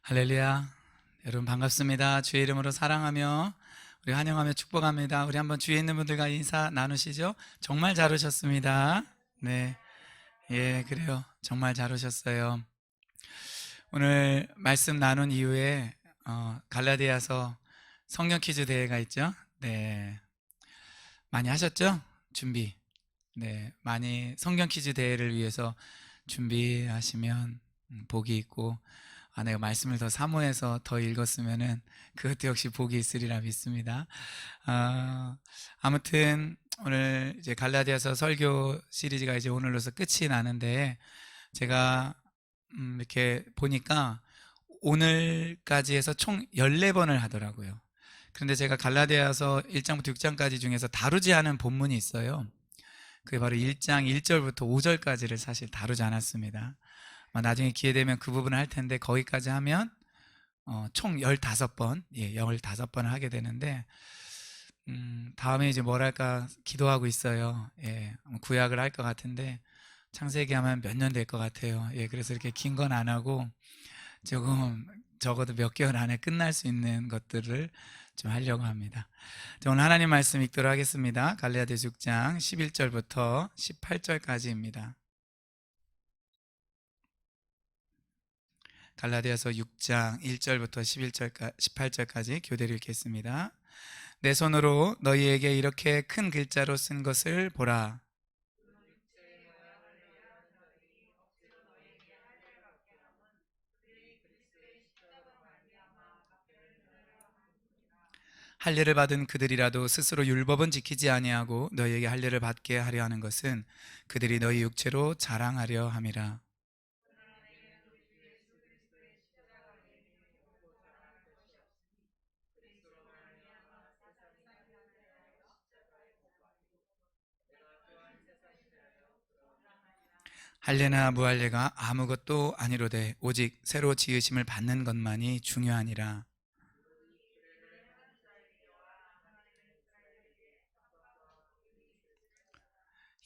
할렐루야. 여러분 반갑습니다. 주의 이름으로 사랑하며 우리 환영하며 축복합니다. 우리 한번 주위에 있는 분들과 인사 나누시죠. 정말 잘 오셨습니다. 네, 그래요. 정말 잘 오셨어요. 오늘 말씀 나눈 이후에 갈라디아서 성경 퀴즈 대회가 있죠. 네, 많이 하셨죠? 준비. 네, 많이 성경 퀴즈 대회를 위해서 준비하시면 복이 있고, 내가 말씀을 더 사모해서 더 읽었으면은 그것도 역시 복이 있으리라 믿습니다. 아무튼 오늘 이제 갈라디아서 설교 시리즈가 이제 오늘로서 끝이 나는데, 제가 이렇게 보니까 오늘까지 해서 총 14번을 하더라고요. 그런데 제가 갈라디아서 1장부터 6장까지 중에서 다루지 않은 본문이 있어요. 그게 바로 1장 1절부터 5절까지를 사실 다루지 않았습니다. 나중에 기회 되면 그 부분을 할 텐데, 거기까지 하면 총 15번, 15번을 하게 되는데, 다음에 이제 뭐랄까 기도하고 있어요. 구약을 할 것 같은데 창세기 하면 몇 년 될 것 같아요. 그래서 이렇게 긴 건 안 하고 조금 적어도 몇 개월 안에 끝날 수 있는 것들을 좀 하려고 합니다. 오늘 하나님 말씀 읽도록 하겠습니다. 갈라디아서 6장 11절부터 18절까지입니다. 갈라디아서 6장 1절부터 18절까지 교대로 읽겠습니다. 내 손으로 너희에게 이렇게 큰 글자로 쓴 것을 보라. 할례를 받은 그들이라도 스스로 율법은 지키지 아니하고 너희에게 할례를 받게 하려 하는 것은 그들이 너희 육체로 자랑하려 함이라. 할례나 무할례가 아무것도 아니로되 오직 새로 지으심을 받는 것만이 중요하니라.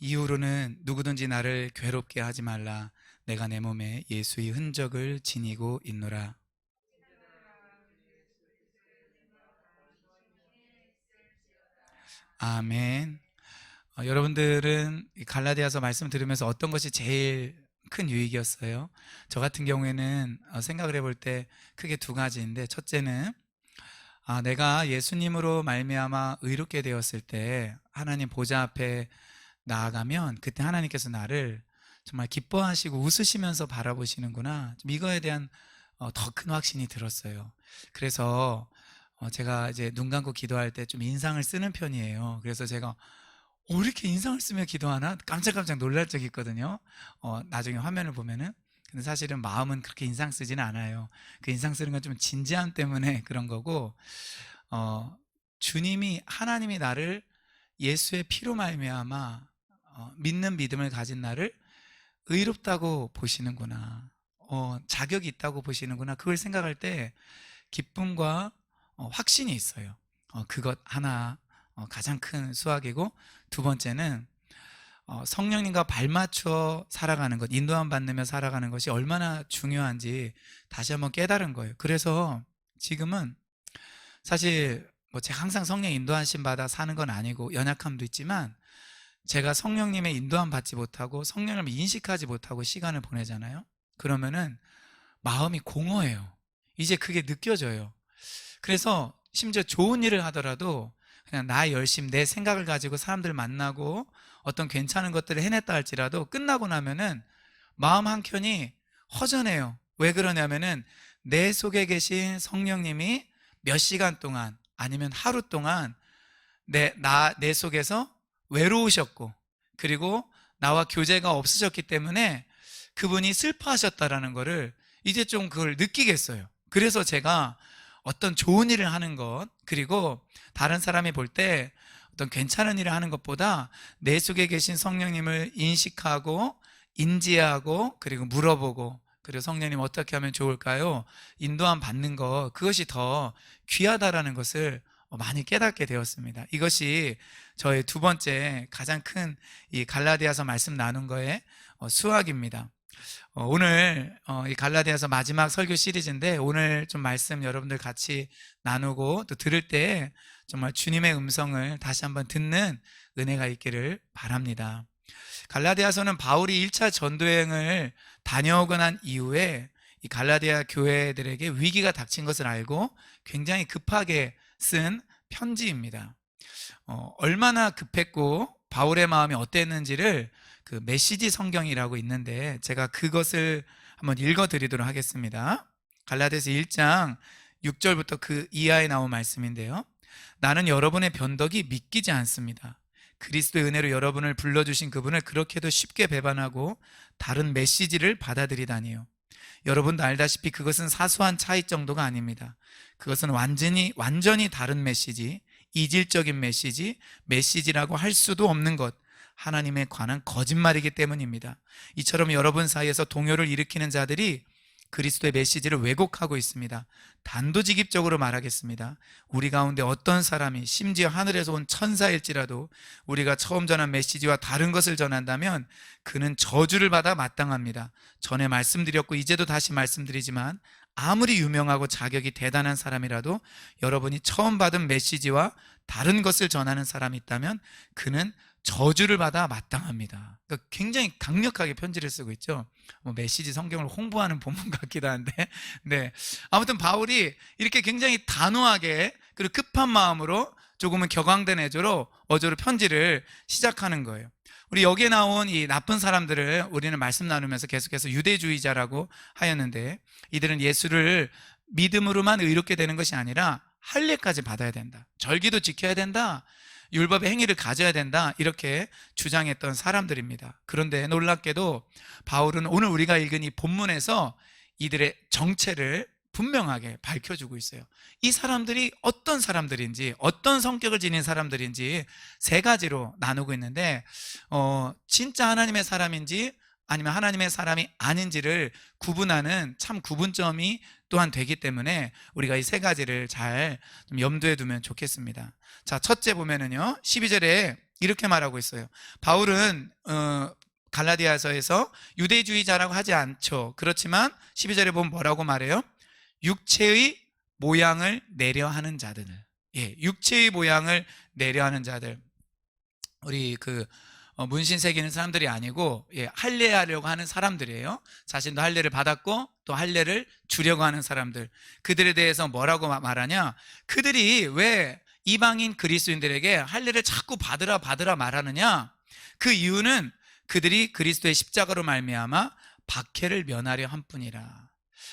이후로는 누구든지 나를 괴롭게 하지 말라. 내가 내 몸에 예수의 흔적을 지니고 있노라. 아멘. 여러분들은 이 갈라디아서 말씀 들으면서 어떤 것이 제일 큰 유익이었어요? 저 같은 경우에는 생각을 해볼 때 크게 두 가지인데, 첫째는 내가 예수님으로 말미암아 의롭게 되었을 때 하나님 보좌 앞에 나아가면 그때 하나님께서 나를 정말 기뻐하시고 웃으시면서 바라보시는구나, 좀 이거에 대한 더 큰 확신이 들었어요. 그래서 제가 이제 눈 감고 기도할 때 좀 인상을 쓰는 편이에요. 그래서 제가 이렇게 인상을 쓰며 기도하나 깜짝깜짝 놀랄 적이 있거든요. 나중에 화면을 보면은. 근데 사실은 마음은 그렇게 인상 쓰지는 않아요. 그 인상 쓰는 건 좀 진지함 때문에 그런 거고, 주님이, 하나님이 나를 예수의 피로 말미암아 믿는 믿음을 가진 나를 의롭다고 보시는구나, 자격이 있다고 보시는구나, 그걸 생각할 때 기쁨과 확신이 있어요. 그것 하나 가장 큰 수확이고, 두 번째는 성령님과 발맞춰 살아가는 것, 인도함 받으며 살아가는 것이 얼마나 중요한지 다시 한번 깨달은 거예요. 그래서 지금은 사실 제가 항상 성령 인도하심 받아 사는 건 아니고 연약함도 있지만, 제가 성령님의 인도함 받지 못하고 성령님을 인식하지 못하고 시간을 보내잖아요. 그러면은 마음이 공허해요. 이제 그게 느껴져요. 그래서 심지어 좋은 일을 하더라도 그냥 나 열심, 내 생각을 가지고 사람들 만나고 어떤 괜찮은 것들을 해냈다 할지라도 끝나고 나면은 마음 한켠이 허전해요. 왜 그러냐면은 내 속에 계신 성령님이 몇 시간 동안 아니면 하루 동안 내 속에서 외로우셨고, 그리고 나와 교제가 없으셨기 때문에 그분이 슬퍼하셨다라는 거를 이제 좀 그걸 느끼겠어요. 그래서 제가 어떤 좋은 일을 하는 것, 그리고 다른 사람이 볼 때 어떤 괜찮은 일을 하는 것보다 내 속에 계신 성령님을 인식하고 인지하고 그리고 물어보고, 그리고 성령님 어떻게 하면 좋을까요? 인도함 받는 것, 그것이 더 귀하다라는 것을 많이 깨닫게 되었습니다. 이것이 저의 두 번째 가장 큰 이 갈라디아서 말씀 나눈 거의 수학입니다. 오늘 이 갈라디아서 마지막 설교 시리즈인데 오늘 좀 말씀 여러분들 같이 나누고 또 들을 때 정말 주님의 음성을 다시 한번 듣는 은혜가 있기를 바랍니다. 갈라디아서는 바울이 1차 전도여행을 다녀오고 난 이후에 이 갈라디아 교회들에게 위기가 닥친 것을 알고 굉장히 급하게 쓴 편지입니다. 얼마나 급했고 바울의 마음이 어땠는지를 그 메시지 성경이라고 있는데 제가 그것을 한번 읽어드리도록 하겠습니다. 갈라디아서 1장 6절부터 그 이하에 나온 말씀인데요. 나는 여러분의 변덕이 믿기지 않습니다. 그리스도의 은혜로 여러분을 불러주신 그분을 그렇게도 쉽게 배반하고 다른 메시지를 받아들이다니요. 여러분도 알다시피 그것은 사소한 차이 정도가 아닙니다. 그것은 완전히 다른 메시지, 이질적인 메시지라고 할 수도 없는 것, 하나님에 관한 거짓말이기 때문입니다. 이처럼 여러분 사이에서 동요를 일으키는 자들이 그리스도의 메시지를 왜곡하고 있습니다. 단도직입적으로 말하겠습니다. 우리 가운데 어떤 사람이 심지어 하늘에서 온 천사일지라도 우리가 처음 전한 메시지와 다른 것을 전한다면 그는 저주를 받아 마땅합니다. 전에 말씀드렸고 이제도 다시 말씀드리지만 아무리 유명하고 자격이 대단한 사람이라도 여러분이 처음 받은 메시지와 다른 것을 전하는 사람이 있다면 그는 저주를 받아 마땅합니다. 그러니까 굉장히 강력하게 편지를 쓰고 있죠. 메시지 성경을 홍보하는 본문 같기도 한데, 네. 아무튼 바울이 이렇게 굉장히 단호하게 그리고 급한 마음으로 조금은 격앙된 어조로 편지를 시작하는 거예요. 우리 여기에 나온 이 나쁜 사람들을 우리는 말씀 나누면서 계속해서 유대주의자라고 하였는데, 이들은 예수를 믿음으로만 의롭게 되는 것이 아니라 할례까지 받아야 된다. 절기도 지켜야 된다. 율법의 행위를 가져야 된다. 이렇게 주장했던 사람들입니다. 그런데 놀랍게도 바울은 오늘 우리가 읽은 이 본문에서 이들의 정체를 분명하게 밝혀주고 있어요. 이 사람들이 어떤 사람들인지, 어떤 성격을 지닌 사람들인지 세 가지로 나누고 있는데 진짜 하나님의 사람인지 아니면 하나님의 사람이 아닌지를 구분하는 참 구분점이 또한 되기 때문에 우리가 이 세 가지를 잘 좀 염두에 두면 좋겠습니다. 자, 첫째 보면은요, 12절에 이렇게 말하고 있어요. 바울은 갈라디아서에서 유대주의자라고 하지 않죠. 그렇지만 12절에 보면 뭐라고 말해요? 육체의 모양을 내려 하는 자들. 예, 육체의 모양을 내려 하는 자들. 우리 문신 새기는 사람들이 아니고, 예, 할례하려고 하는 사람들이에요. 자신도 할례를 받았고 또 할례를 주려고 하는 사람들. 그들에 대해서 뭐라고 말하냐? 그들이 왜 이방인 그리스도인들에게 할례를 자꾸 받으라 말하느냐? 그 이유는 그들이 그리스도의 십자가로 말미암아 박해를 면하려 함뿐이라.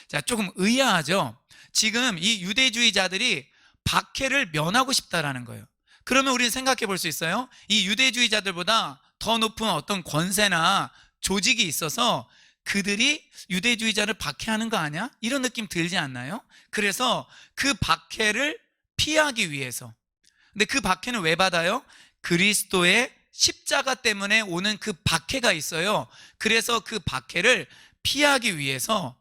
자, 조금 의아하죠? 지금 이 유대주의자들이 박해를 면하고 싶다라는 거예요. 그러면 우리는 생각해 볼 수 있어요. 이 유대주의자들보다 더 높은 어떤 권세나 조직이 있어서 그들이 유대주의자를 박해하는 거 아니야? 이런 느낌 들지 않나요? 그래서 그 박해를 피하기 위해서. 근데 그 박해는 왜 받아요? 그리스도의 십자가 때문에 오는 그 박해가 있어요. 그래서 그 박해를 피하기 위해서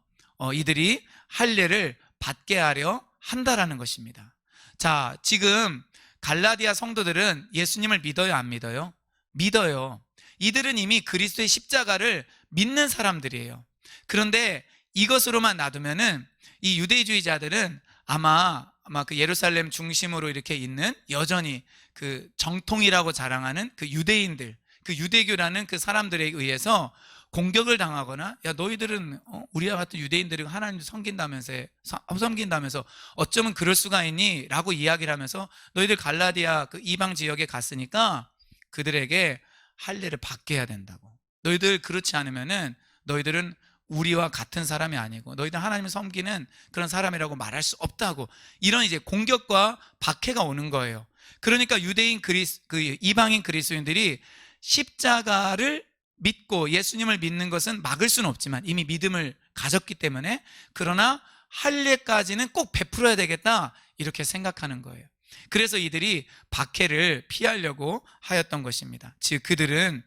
이들이 할례를 받게 하려 한다라는 것입니다. 자, 지금 갈라디아 성도들은 예수님을 믿어요, 안 믿어요? 믿어요. 이들은 이미 그리스도의 십자가를 믿는 사람들이에요. 그런데 이것으로만 놔두면은 이 유대주의자들은 아마 그 예루살렘 중심으로 이렇게 있는 여전히 그 정통이라고 자랑하는 그 유대인들, 그 유대교라는 그 사람들에 의해서 공격을 당하거나, 야, 너희들은 우리와 같은 유대인들이 하나님을 섬긴다면서 어쩌면 그럴 수가 있니? 라고 이야기를 하면서 너희들 갈라디아 그 이방 지역에 갔으니까 그들에게 할례를 받게 해야 된다고. 너희들 그렇지 않으면은 너희들은 우리와 같은 사람이 아니고 너희들 하나님을 섬기는 그런 사람이라고 말할 수 없다고. 이런 이제 공격과 박해가 오는 거예요. 그러니까 이방인 그리스도인들이 십자가를 믿고 예수님을 믿는 것은 막을 수는 없지만 이미 믿음을 가졌기 때문에, 그러나 할례까지는 꼭 베풀어야 되겠다 이렇게 생각하는 거예요. 그래서 이들이 박해를 피하려고 하였던 것입니다. 즉 그들은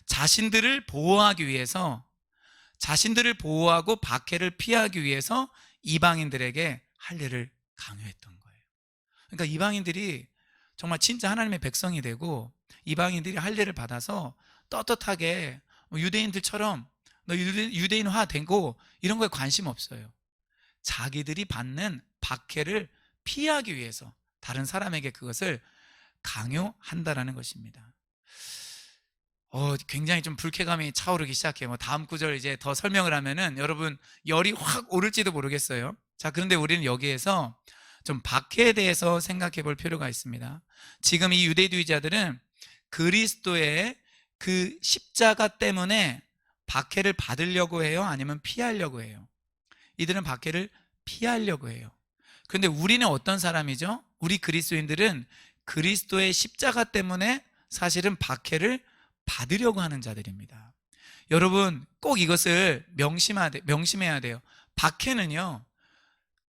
자신들을 보호하고 박해를 피하기 위해서 이방인들에게 할례를 강요했던 거예요. 그러니까 이방인들이 정말 진짜 하나님의 백성이 되고 이방인들이 할례를 받아서 떳떳하게 유대인들처럼 너 유대인화 되고 이런 거에 관심 없어요. 자기들이 받는 박해를 피하기 위해서 다른 사람에게 그것을 강요한다라는 것입니다. 굉장히 좀 불쾌감이 차오르기 시작해요. 다음 구절 이제 더 설명을 하면은 여러분 열이 확 오를지도 모르겠어요. 자, 그런데 우리는 여기에서 좀 박해에 대해서 생각해 볼 필요가 있습니다. 지금 이 유대주의자들은 그리스도의 그 십자가 때문에 박해를 받으려고 해요? 아니면 피하려고 해요? 이들은 박해를 피하려고 해요. 그런데 우리는 어떤 사람이죠? 우리 그리스도인들은 그리스도의 십자가 때문에 사실은 박해를 받으려고 하는 자들입니다. 여러분 꼭 이것을 명심해야 돼요. 박해는요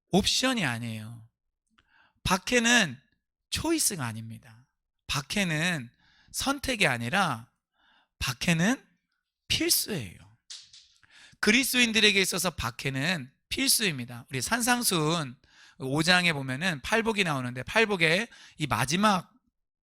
옵션이 아니에요. 박해는 초이스가 아닙니다. 박해는 선택이 아니라 박해는 필수예요. 그리스도인들에게 있어서 박해는 필수입니다. 우리 산상수훈 5장에 보면은 팔복이 나오는데 팔복의 이 마지막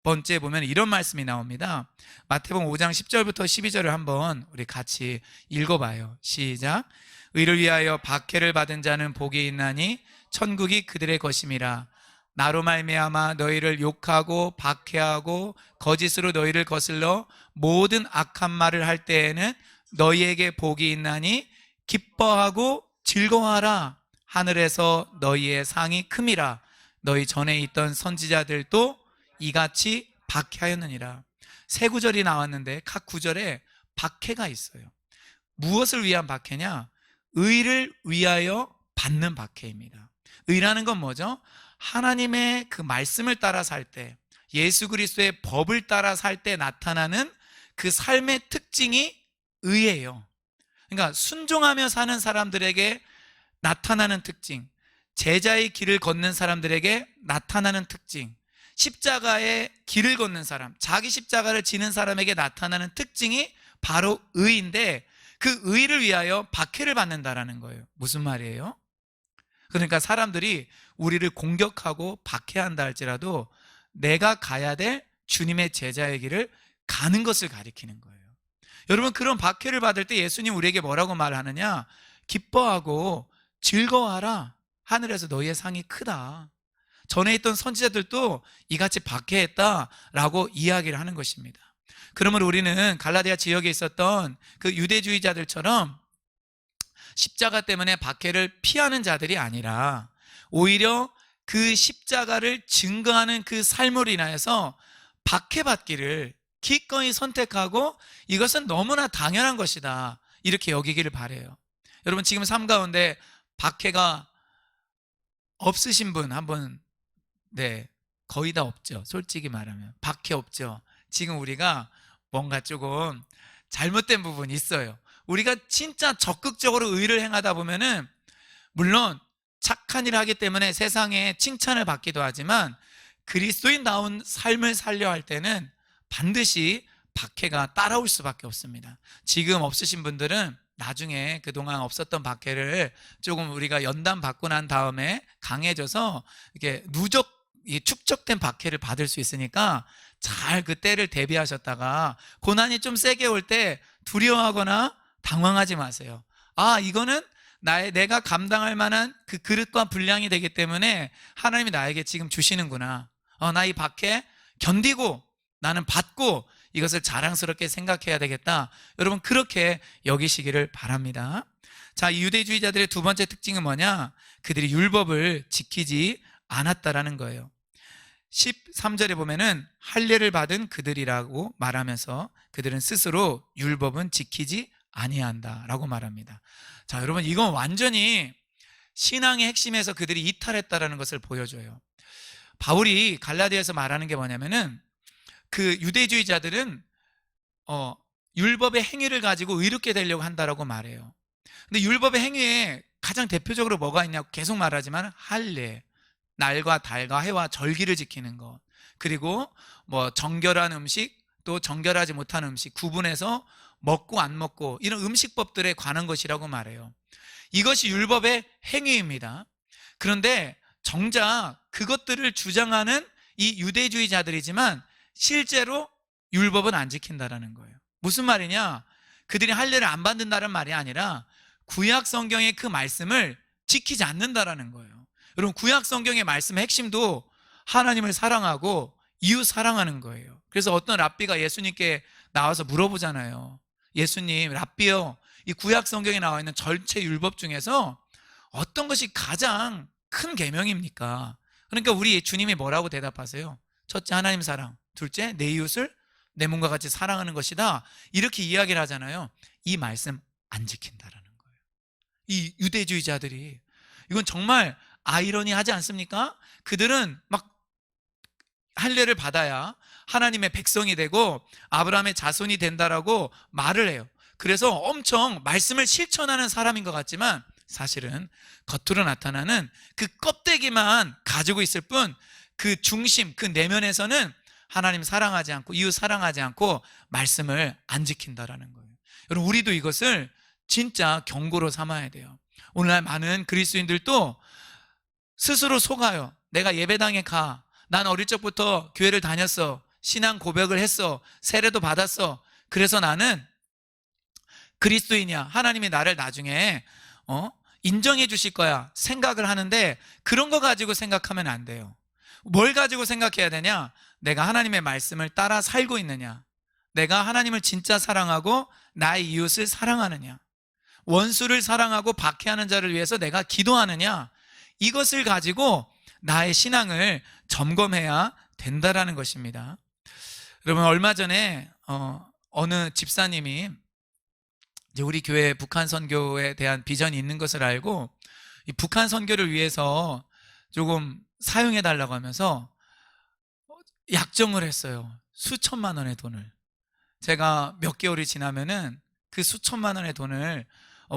번째 보면 이런 말씀이 나옵니다. 마태복음 5장 10절부터 12절을 한번 우리 같이 읽어봐요. 시작. 의를 위하여 박해를 받은 자는 복이 있나니 천국이 그들의 것임이라. 나로 말미암아 너희를 욕하고 박해하고 거짓으로 너희를 거슬러 모든 악한 말을 할 때에는 너희에게 복이 있나니 기뻐하고 즐거워하라. 하늘에서 너희의 상이 큼이라. 너희 전에 있던 선지자들도 이같이 박해하였느니라. 세 구절이 나왔는데 각 구절에 박해가 있어요. 무엇을 위한 박해냐? 의를 위하여 받는 박해입니다. 의라는 건 뭐죠? 하나님의 그 말씀을 따라 살 때, 예수 그리스도의 법을 따라 살 때 나타나는 그 삶의 특징이 의예요. 그러니까 순종하며 사는 사람들에게 나타나는 특징, 제자의 길을 걷는 사람들에게 나타나는 특징, 십자가의 길을 걷는 사람, 자기 십자가를 지는 사람에게 나타나는 특징이 바로 의인데, 그 의를 위하여 박해를 받는다라는 거예요. 무슨 말이에요? 그러니까 사람들이 우리를 공격하고 박해한다 할지라도 내가 가야 될 주님의 제자의 길을 가는 것을 가리키는 거예요. 여러분, 그런 박해를 받을 때 예수님 우리에게 뭐라고 말하느냐? 기뻐하고 즐거워하라. 하늘에서 너희의 상이 크다. 전에 있던 선지자들도 이같이 박해했다라고 이야기를 하는 것입니다. 그러면 우리는 갈라디아 지역에 있었던 그 유대주의자들처럼 십자가 때문에 박해를 피하는 자들이 아니라 오히려 그 십자가를 증거하는 그 삶으로 인하여서 박해받기를 기꺼이 선택하고 이것은 너무나 당연한 것이다, 이렇게 여기기를 바라요. 여러분, 지금 삶 가운데 박해가 없으신 분 한번, 거의 다 없죠. 솔직히 말하면 박해 없죠. 지금 우리가 뭔가 조금 잘못된 부분이 있어요. 우리가 진짜 적극적으로 의를 행하다 보면은 물론 착한 일을 하기 때문에 세상에 칭찬을 받기도 하지만 그리스도인다운 삶을 살려 할 때는 반드시 박해가 따라올 수밖에 없습니다. 지금 없으신 분들은 나중에 그동안 없었던 박해를 조금 우리가 연단 받고 난 다음에 강해져서 이렇게 축적된 박해를 받을 수 있으니까 잘 그 때를 대비하셨다가 고난이 좀 세게 올 때 두려워하거나 당황하지 마세요. 이거는 내가 감당할 만한 그 그릇과 분량이 되기 때문에 하나님이 나에게 지금 주시는구나. 나 이 박해 견디고 나는 받고 이것을 자랑스럽게 생각해야 되겠다. 여러분, 그렇게 여기시기를 바랍니다. 자, 이 유대주의자들의 두 번째 특징은 뭐냐? 그들이 율법을 지키지 않았다라는 거예요. 13절에 보면은 할례를 받은 그들이라고 말하면서 그들은 스스로 율법은 지키지 아니한다라고 말합니다. 자, 여러분, 이건 완전히 신앙의 핵심에서 그들이 이탈했다라는 것을 보여줘요. 바울이 갈라디아에서 말하는 게 뭐냐면은 그 유대주의자들은 율법의 행위를 가지고 의롭게 되려고 한다라고 말해요. 근데 율법의 행위에 가장 대표적으로 뭐가 있냐고 계속 말하지만 할례, 날과 달과 해와 절기를 지키는 것, 그리고 뭐 정결한 음식, 또 정결하지 못한 음식 구분해서 먹고 안 먹고, 이런 음식법들에 관한 것이라고 말해요. 이것이 율법의 행위입니다. 그런데 정작 그것들을 주장하는 이 유대주의자들이지만 실제로 율법은 안 지킨다라는 거예요. 무슨 말이냐? 그들이 할례를 안 받는다는 말이 아니라 구약 성경의 그 말씀을 지키지 않는다라는 거예요. 여러분, 구약 성경의 말씀의 핵심도 하나님을 사랑하고 이웃 사랑하는 거예요. 그래서 어떤 랍비가 예수님께 나와서 물어보잖아요. 예수님, 랍비요, 이 구약 성경에 나와 있는 전체 율법 중에서 어떤 것이 가장 큰 계명입니까? 그러니까 우리 주님이 뭐라고 대답하세요? 첫째, 하나님 사랑. 둘째, 내 이웃을 내 몸과 같이 사랑하는 것이다. 이렇게 이야기를 하잖아요. 이 말씀 안 지킨다라는 거예요. 이 유대주의자들이. 이건 정말 아이러니하지 않습니까? 그들은 막 할례를 받아야 하나님의 백성이 되고 아브라함의 자손이 된다라고 말을 해요. 그래서 엄청 말씀을 실천하는 사람인 것 같지만 사실은 겉으로 나타나는 그 껍데기만 가지고 있을 뿐 그 중심, 그 내면에서는 하나님 사랑하지 않고 이웃 사랑하지 않고 말씀을 안 지킨다라는 거예요. 여러분, 우리도 이것을 진짜 경고로 삼아야 돼요. 오늘날 많은 그리스도인들도 스스로 속아요. 내가 예배당에 가. 난 어릴 적부터 교회를 다녔어. 신앙 고백을 했어. 세례도 받았어. 그래서 나는 그리스도인이야. 하나님이 나를 나중에 인정해 주실 거야 생각을 하는데, 그런 거 가지고 생각하면 안 돼요. 뭘 가지고 생각해야 되냐? 내가 하나님의 말씀을 따라 살고 있느냐, 내가 하나님을 진짜 사랑하고 나의 이웃을 사랑하느냐, 원수를 사랑하고 박해하는 자를 위해서 내가 기도하느냐, 이것을 가지고 나의 신앙을 점검해야 된다라는 것입니다. 여러분, 얼마 전에 어느 집사님이 이제 우리 교회 북한 선교에 대한 비전이 있는 것을 알고 이 북한 선교를 위해서 조금 사용해 달라고 하면서 약정을 했어요. 수천만 원의 돈을. 제가 몇 개월이 지나면은 그 수천만 원의 돈을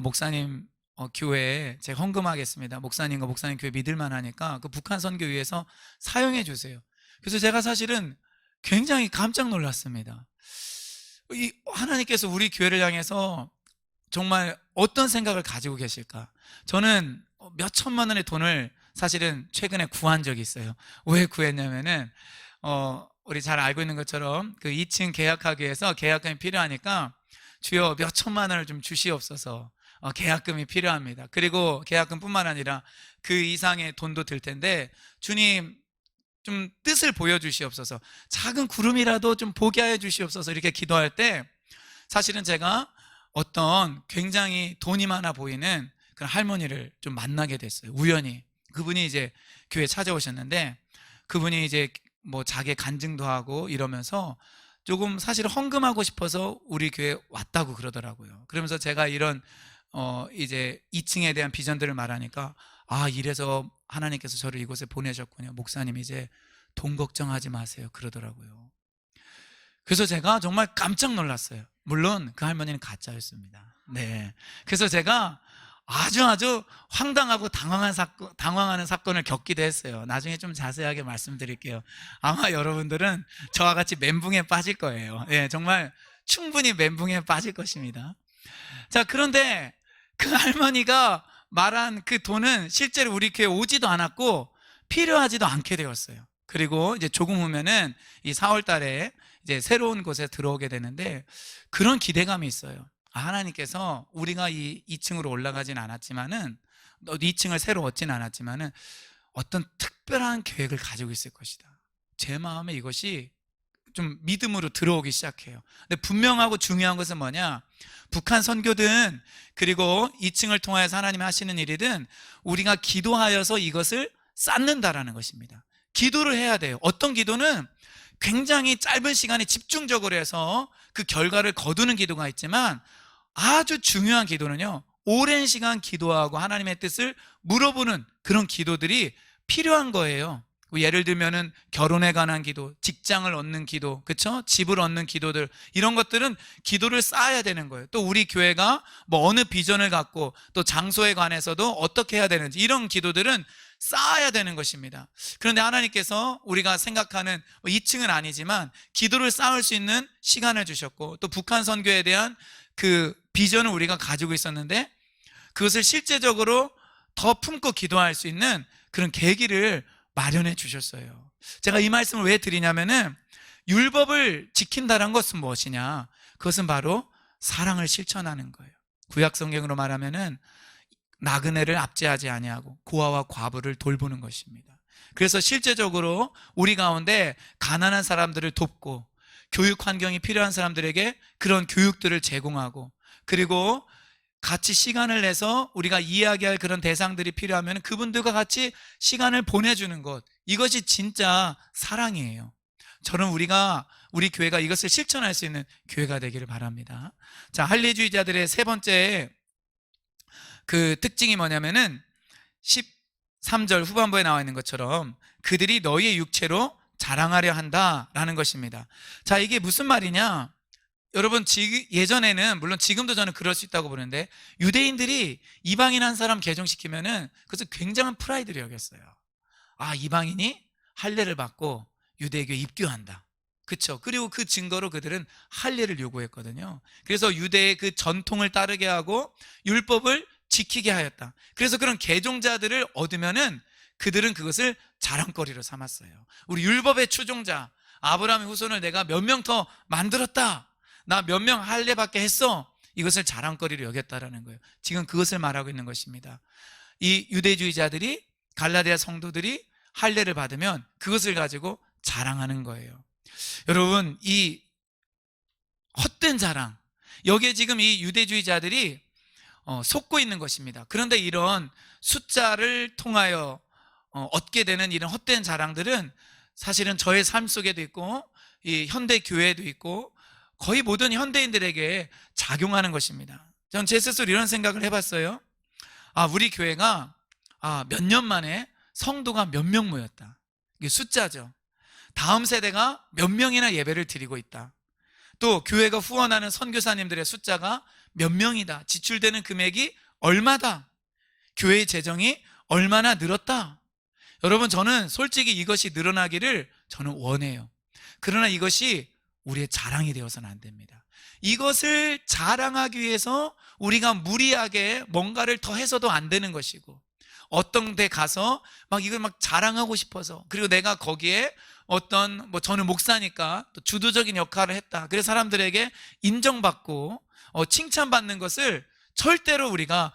목사님 교회에 제가 헌금하겠습니다. 목사님과 목사님 교회 믿을만 하니까 그 북한 선교 위해서 사용해 주세요. 그래서 제가 사실은 굉장히 깜짝 놀랐습니다. 이 하나님께서 우리 교회를 향해서 정말 어떤 생각을 가지고 계실까? 저는 몇 천만 원의 돈을 사실은 최근에 구한 적이 있어요. 왜 구했냐면은 우리 잘 알고 있는 것처럼 그 2층 계약하기 위해서 계약금이 필요하니까 주여 몇 천만 원을 좀 주시옵소서. 계약금이 필요합니다. 그리고 계약금뿐만 아니라 그 이상의 돈도 들 텐데 주님 좀 뜻을 보여주시옵소서. 작은 구름이라도 좀 보게 하여 주시옵소서. 이렇게 기도할 때 사실은 제가 어떤 굉장히 돈이 많아 보이는 그런 할머니를 좀 만나게 됐어요. 우연히. 그분이 이제 교회에 찾아오셨는데 그분이 이제 뭐 자기 간증도 하고 이러면서 조금 사실 헌금하고 싶어서 우리 교회에 왔다고 그러더라고요. 그러면서 제가 이런 이제 2층에 대한 비전들을 말하니까 이래서 하나님께서 저를 이곳에 보내셨군요. 목사님 이제 돈 걱정하지 마세요. 그러더라고요. 그래서 제가 정말 깜짝 놀랐어요. 물론 그 할머니는 가짜였습니다. 네. 그래서 제가 아주 황당하고 당황하는 사건을 겪기도 했어요. 나중에 좀 자세하게 말씀드릴게요. 아마 여러분들은 저와 같이 멘붕에 빠질 거예요. 네, 정말 충분히 멘붕에 빠질 것입니다. 자, 그런데 그 할머니가 말한 그 돈은 실제로 우리 교회에 오지도 않았고 필요하지도 않게 되었어요. 그리고 이제 조금 후면은 이 4월 달에 이제 새로운 곳에 들어오게 되는데 그런 기대감이 있어요. 하나님께서 우리가 이 2층으로 올라가진 않았지만은 2층을 새로 얻진 않았지만은 어떤 특별한 계획을 가지고 있을 것이다. 제 마음에 이것이 좀 믿음으로 들어오기 시작해요. 근데 분명하고 중요한 것은 뭐냐? 북한 선교든 그리고 2층을 통하여서 하나님이 하시는 일이든 우리가 기도하여서 이것을 쌓는다라는 것입니다. 기도를 해야 돼요. 어떤 기도는 굉장히 짧은 시간에 집중적으로 해서 그 결과를 거두는 기도가 있지만 아주 중요한 기도는요, 오랜 시간 기도하고 하나님의 뜻을 물어보는 그런 기도들이 필요한 거예요. 예를 들면은 결혼에 관한 기도, 직장을 얻는 기도, 그렇죠? 집을 얻는 기도들, 이런 것들은 기도를 쌓아야 되는 거예요. 또 우리 교회가 뭐 어느 비전을 갖고 또 장소에 관해서도 어떻게 해야 되는지 이런 기도들은 쌓아야 되는 것입니다. 그런데 하나님께서 우리가 생각하는 2층은 아니지만 기도를 쌓을 수 있는 시간을 주셨고 또 북한 선교에 대한 그 비전을 우리가 가지고 있었는데 그것을 실제적으로 더 품고 기도할 수 있는 그런 계기를 마련해 주셨어요. 제가 이 말씀을 왜 드리냐면은 율법을 지킨다는 것은 무엇이냐? 그것은 바로 사랑을 실천하는 거예요. 구약 성경으로 말하면은 나그네를 압제하지 아니하고 고아와 과부를 돌보는 것입니다. 그래서 실제적으로 우리 가운데 가난한 사람들을 돕고 교육 환경이 필요한 사람들에게 그런 교육들을 제공하고, 그리고 같이 시간을 내서 우리가 이야기할 그런 대상들이 필요하면 그분들과 같이 시간을 보내주는 것, 이것이 진짜 사랑이에요. 저는 우리 교회가 이것을 실천할 수 있는 교회가 되기를 바랍니다. 자, 할례주의자들의 세 번째 그 특징이 뭐냐면은 13절 후반부에 나와 있는 것처럼 그들이 너희의 육체로 자랑하려 한다라는 것입니다. 자, 이게 무슨 말이냐? 여러분, 예전에는, 물론 지금도 저는 그럴 수 있다고 보는데, 유대인들이 이방인 한 사람 개종시키면은 그것을 굉장한 프라이드로 여겼어요. 아, 이방인이 할례를 받고 유대교에 입교한다. 그쵸? 그리고 그 증거로 그들은 할례를 요구했거든요. 그래서 유대의 그 전통을 따르게 하고 율법을 지키게 하였다. 그래서 그런 개종자들을 얻으면은 그들은 그것을 자랑거리로 삼았어요. 우리 율법의 추종자 아브라함의 후손을 내가 몇 명 더 만들었다, 나 몇 명 할례 받게 했어, 이것을 자랑거리로 여겼다라는 거예요. 지금 그것을 말하고 있는 것입니다. 이 유대주의자들이, 갈라디아 성도들이 할례를 받으면 그것을 가지고 자랑하는 거예요. 여러분, 이 헛된 자랑, 여기에 지금 이 유대주의자들이 속고 있는 것입니다. 그런데 이런 숫자를 통하여 얻게 되는 이런 헛된 자랑들은 사실은 저의 삶 속에도 있고 이 현대 교회에도 있고 거의 모든 현대인들에게 작용하는 것입니다. 전 제 스스로 이런 생각을 해봤어요. 아, 우리 교회가 몇 년 만에 성도가 몇 명 모였다. 이게 숫자죠. 다음 세대가 몇 명이나 예배를 드리고 있다. 또 교회가 후원하는 선교사님들의 숫자가 몇 명이다. 지출되는 금액이 얼마다. 교회의 재정이 얼마나 늘었다. 여러분, 저는 솔직히 이것이 늘어나기를 저는 원해요. 그러나 이것이 우리의 자랑이 되어서는 안 됩니다. 이것을 자랑하기 위해서 우리가 무리하게 뭔가를 더 해서도 안 되는 것이고, 어떤 데 가서 막 이걸 막 자랑하고 싶어서, 그리고 내가 거기에 어떤 저는 목사니까 또 주도적인 역할을 했다, 그래서 사람들에게 인정받고 칭찬받는 것을 절대로 우리가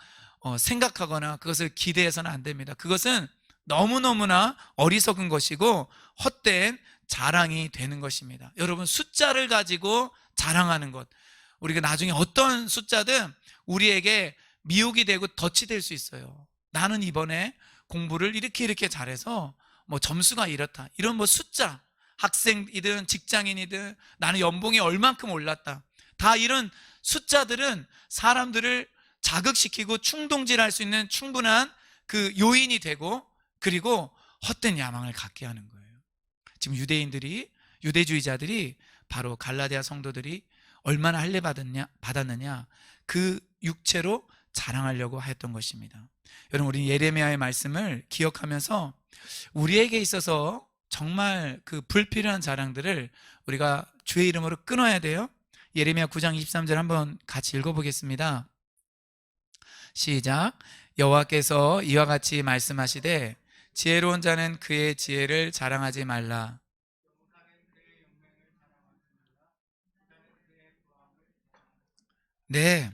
생각하거나 그것을 기대해서는 안 됩니다. 그것은 너무너무나 어리석은 것이고 헛된 자랑이 되는 것입니다. 여러분, 숫자를 가지고 자랑하는 것, 우리가 나중에 어떤 숫자든 우리에게 미혹이 되고 덫이 될 수 있어요. 나는 이번에 공부를 이렇게 잘해서 점수가 이렇다, 이런 숫자, 학생이든 직장인이든 나는 연봉이 얼만큼 올랐다, 다 이런 숫자들은 사람들을 자극시키고 충동질할 수 있는 충분한 그 요인이 되고, 그리고 헛된 야망을 갖게 하는 거예요. 지금 유대주의자들이 바로 갈라디아 성도들이 얼마나 할례 받았느냐, 그 육체로 자랑하려고 했던 것입니다. 여러분, 우리 예레미야의 말씀을 기억하면서 우리에게 있어서 정말 그 불필요한 자랑들을 우리가 주의 이름으로 끊어야 돼요. 예레미야 9장 23절 한번 같이 읽어보겠습니다. 시작. 여호와께서 이와 같이 말씀하시되 지혜로운 자는 그의 지혜를 자랑하지 말라. 네,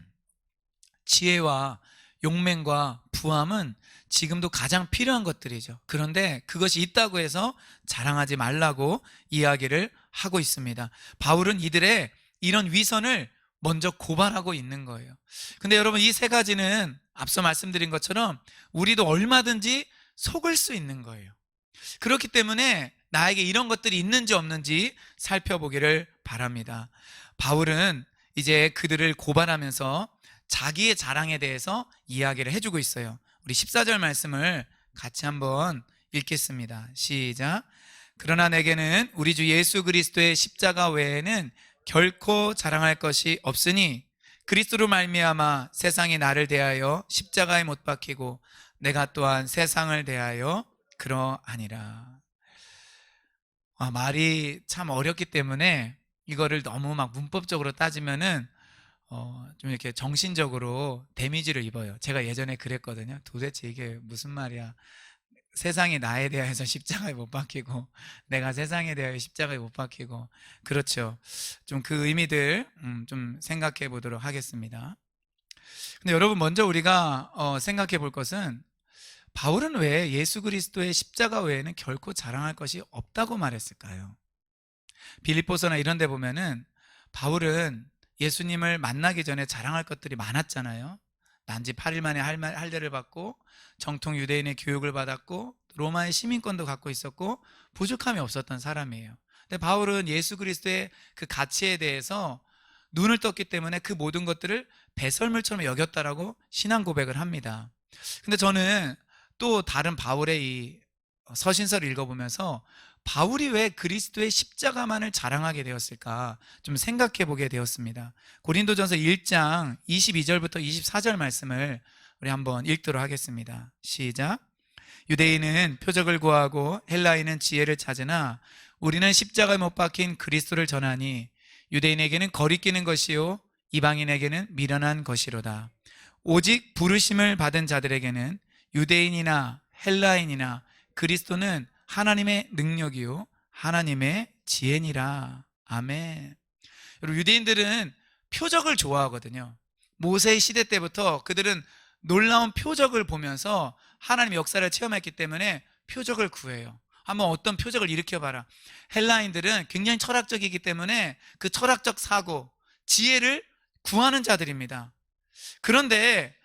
지혜와 용맹과 부함은 지금도 가장 필요한 것들이죠. 그런데 그것이 있다고 해서 자랑하지 말라고 이야기를 하고 있습니다. 바울은 이들의 이런 위선을 먼저 고발하고 있는 거예요. 근데 여러분, 이 세 가지는 앞서 말씀드린 것처럼 우리도 얼마든지 속을 수 있는 거예요. 그렇기 때문에 나에게 이런 것들이 있는지 없는지 살펴보기를 바랍니다. 바울은 이제 그들을 고발하면서 자기의 자랑에 대해서 이야기를 해주고 있어요. 우리 14절 말씀을 같이 한번 읽겠습니다. 시작. 그러나 내게는 우리 주 예수 그리스도의 십자가 외에는 결코 자랑할 것이 없으니 그리스도로 말미암아 세상이 나를 대하여 십자가에 못 박히고 내가 또한 세상을 대하여 그러하니라. 말이 참 어렵기 때문에 이거를 너무 막 문법적으로 따지면은 좀 이렇게 정신적으로 데미지를 입어요. 제가 예전에 그랬거든요. 도대체 이게 무슨 말이야, 세상이 나에 대하여서 십자가에 못 박히고 내가 세상에 대하여 십자가에 못 박히고, 그렇죠. 좀 그 의미들 좀 생각해 보도록 하겠습니다. 근데 여러분, 먼저 우리가 생각해 볼 것은, 바울은 왜 예수 그리스도의 십자가 외에는 결코 자랑할 것이 없다고 말했을까요? 빌립보서나 이런 데 보면은 바울은 예수님을 만나기 전에 자랑할 것들이 많았잖아요. 난지 8일 만에 할례를 받고 정통 유대인의 교육을 받았고 로마의 시민권도 갖고 있었고 부족함이 없었던 사람이에요. 근데 바울은 예수 그리스도의 그 가치에 대해서 눈을 떴기 때문에 그 모든 것들을 배설물처럼 여겼다라고 신앙 고백을 합니다. 근데 저는 또 다른 바울의 이 서신서를 읽어보면서 바울이 왜 그리스도의 십자가만을 자랑하게 되었을까 좀 생각해 보게 되었습니다. 고린도전서 1장 22절부터 24절 말씀을 우리 한번 읽도록 하겠습니다. 시작. 유대인은 표적을 구하고 헬라인은 지혜를 찾으나 우리는 십자가에 못 박힌 그리스도를 전하니 유대인에게는 거리끼는 것이요 이방인에게는 미련한 것이로다. 오직 부르심을 받은 자들에게는 유대인이나 헬라인이나 그리스도는 하나님의 능력이요 하나님의 지혜니라. 아멘. 여러분, 유대인들은 표적을 좋아하거든요. 모세의 시대 때부터 그들은 놀라운 표적을 보면서 하나님의 역사를 체험했기 때문에 표적을 구해요. 한번 어떤 표적을 일으켜봐라. 헬라인들은 굉장히 철학적이기 때문에 그 철학적 사고, 지혜를 구하는 자들입니다. 그런데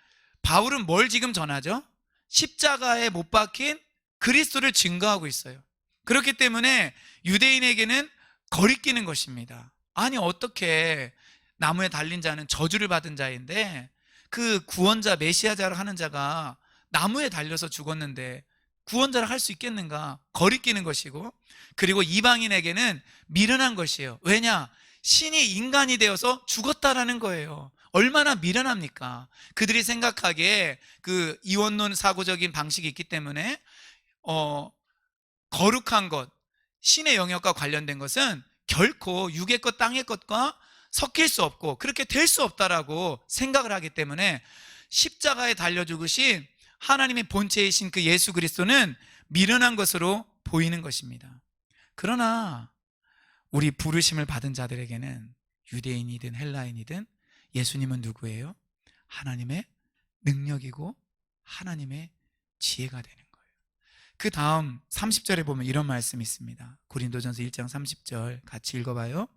바울은 뭘 지금 전하죠? 십자가에 못 박힌 그리스도를 증거하고 있어요. 그렇기 때문에 유대인에게는 거리끼는 것입니다. 아니, 어떻게 나무에 달린 자는 저주를 받은 자인데 그 구원자 메시아자를 하는 자가 나무에 달려서 죽었는데 구원자를 할 수 있겠는가? 거리끼는 것이고, 그리고 이방인에게는 미련한 것이에요. 왜냐? 신이 인간이 되어서 죽었다라는 거예요. 얼마나 미련합니까? 그들이 생각하기에 그 이원론 사고적인 방식이 있기 때문에 거룩한 것, 신의 영역과 관련된 것은 결코 육의 것 땅의 것과 섞일 수 없고 그렇게 될 수 없다라고 생각을 하기 때문에 십자가에 달려 죽으신 하나님의 본체이신 그 예수 그리스도는 미련한 것으로 보이는 것입니다. 그러나 우리 부르심을 받은 자들에게는 유대인이든 헬라인이든 예수님은 누구예요? 하나님의 능력이고 하나님의 지혜가 되는 거예요. 그 다음 30절에 보면 이런 말씀이 있습니다. 고린도전서 1장 30절 같이 읽어봐요.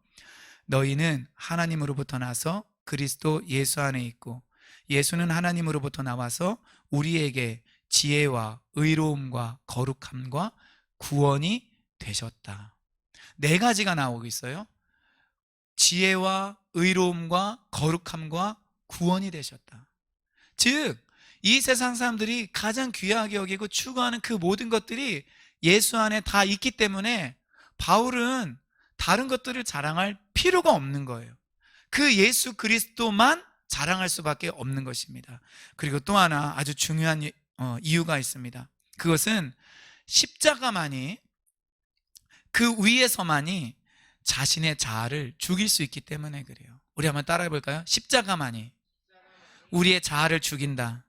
너희는 하나님으로부터 나서 그리스도 예수 안에 있고 예수는 하나님으로부터 나와서 우리에게 지혜와 의로움과 거룩함과 구원이 되셨다. 네 가지가 나오고 있어요. 지혜와 의로움과 거룩함과 구원이 되셨다. 즉, 이 세상 사람들이 가장 귀하게 여기고 추구하는 그 모든 것들이 예수 안에 다 있기 때문에 바울은 다른 것들을 자랑할 필요가 없는 거예요. 그 예수 그리스도만 자랑할 수밖에 없는 것입니다. 그리고 또 하나 아주 중요한 이유가 있습니다. 그것은 십자가만이, 그 위에서만이 자신의 자아를 죽일 수 있기 때문에 그래요. 우리 한번 따라해 볼까요? 십자가만이 우리의 자아를 죽인다.